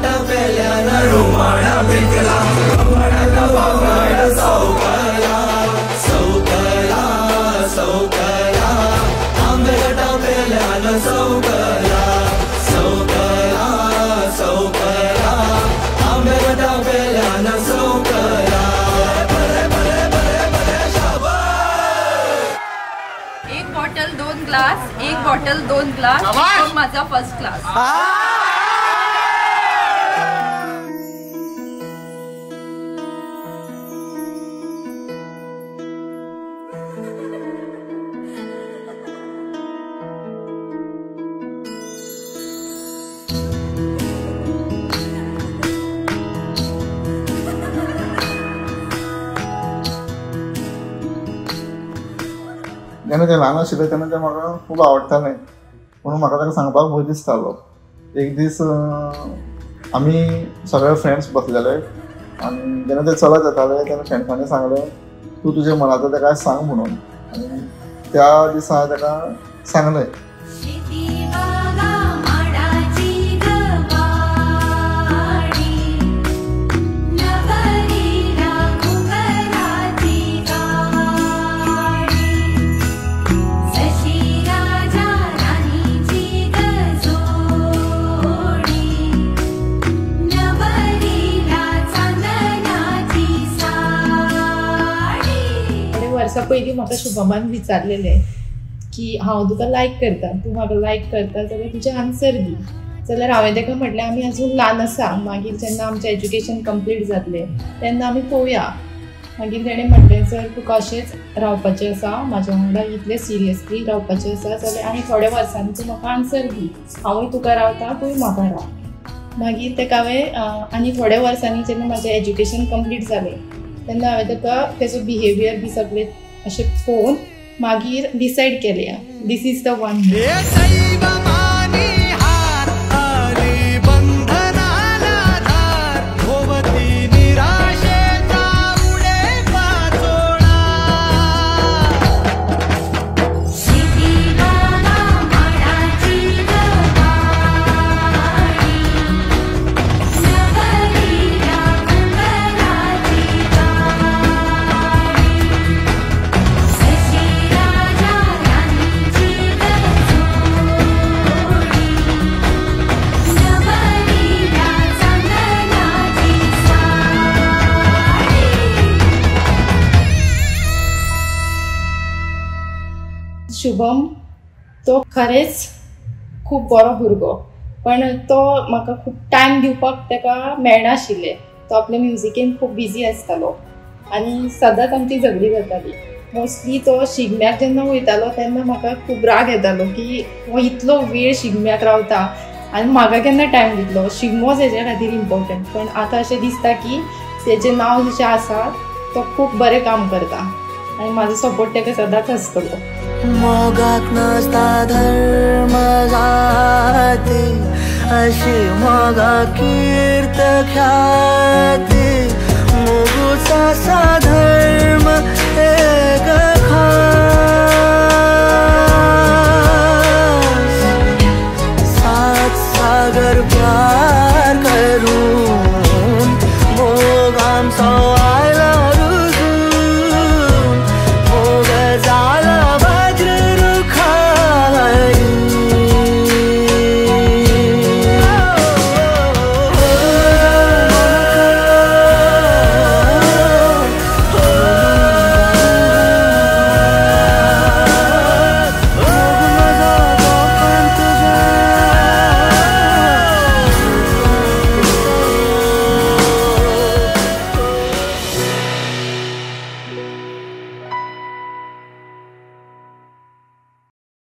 टपेल्यानं रुमाळा पिकला रुमाळ्याला वावराया सौकला सौकला सौकला आंब्याच्या टपेल्यानं सौकला सौकला सौकला आंब्याच्या टपेल्यानं सौकला बरे बरे बरे बरे शाबास। एक बॉटल 2 ग्लास, एक बॉटल 2 ग्लास, तो माझा फर्स्ट क्लास। जेन्ना ते ल्हान आशिल्ले तेन्ना ते म्हाका खूब आवडटालें म्हणून म्हाका ताका सांगपाक भंय दिसतालो। एक दीस आमी सगळे फ्रेंड्स बसलेले आनी जेन्ना ते चलत येताले तेन्ना फ्रेंड्सांनी सांगलें तूं तुजें मनाचें ताका सांग म्हणून आनी त्या दिसा ताका सांगलें। वर्सा पयलीं म्हाका शुभमान विचारलेलें की हांव तुका लायक करता, तूं म्हाका लायक करता जाल्यार तुजें आन्सर दी। जाल्यार हांवें ताका म्हटलें आमी आजून ल्हान आसा, मागीर जेन्ना आमचें एज्युकेशन कंप्लीट जातलें तेन्ना आमी पळोवया। मागीर ताणें म्हटलें जर तुका अशेंच रावपाचें आसा, म्हाज्या वांगडा इतलें सिरियसली रावपाचें आसा जाल्यार आनी थोड्या वर्सांनी तूं म्हाका आन्सर दी, हांवूय तुका रावता तूंय म्हाका राव। मागीर ताका हांवें आनी थोड्या वर्सांनी जेन्ना म्हाजें एज्युकेशन कंप्लीट जालें तेन्ना हांवें ताका तेजो बिहेवियर बी सगळें अशें पळोवन मागीर डिसायड केलें this is the one. Shubham तो खरेंच खूब बरो भुरगो, पण तो म्हाका खूब टायम दिवपाक ताका मेळनाशिल्लें। तो आपल्या म्युजिकेन खूब बिजी आसतालो आनी सदांच आमची झगडी जाताली। मोस्टली तो शिगम्याक जेन्ना वयतालो तेन्ना म्हाका खूब राग येतालो की हो इतलो वेळ शिगम्याक रावता आनी म्हाका केन्ना टायम दितलो। शिगमोच हेजे खातीर इम्पॉर्टंट, पण आतां अशें दिसता की तेजें नांव जशें आसा तो खूब बरें काम करता आनी म्हाजो सपोर्ट ताका सदांच आसतलो। मोगाक नसता धर्म जाती अशी मोगा कीर्त ख्याती मोगूचा साधन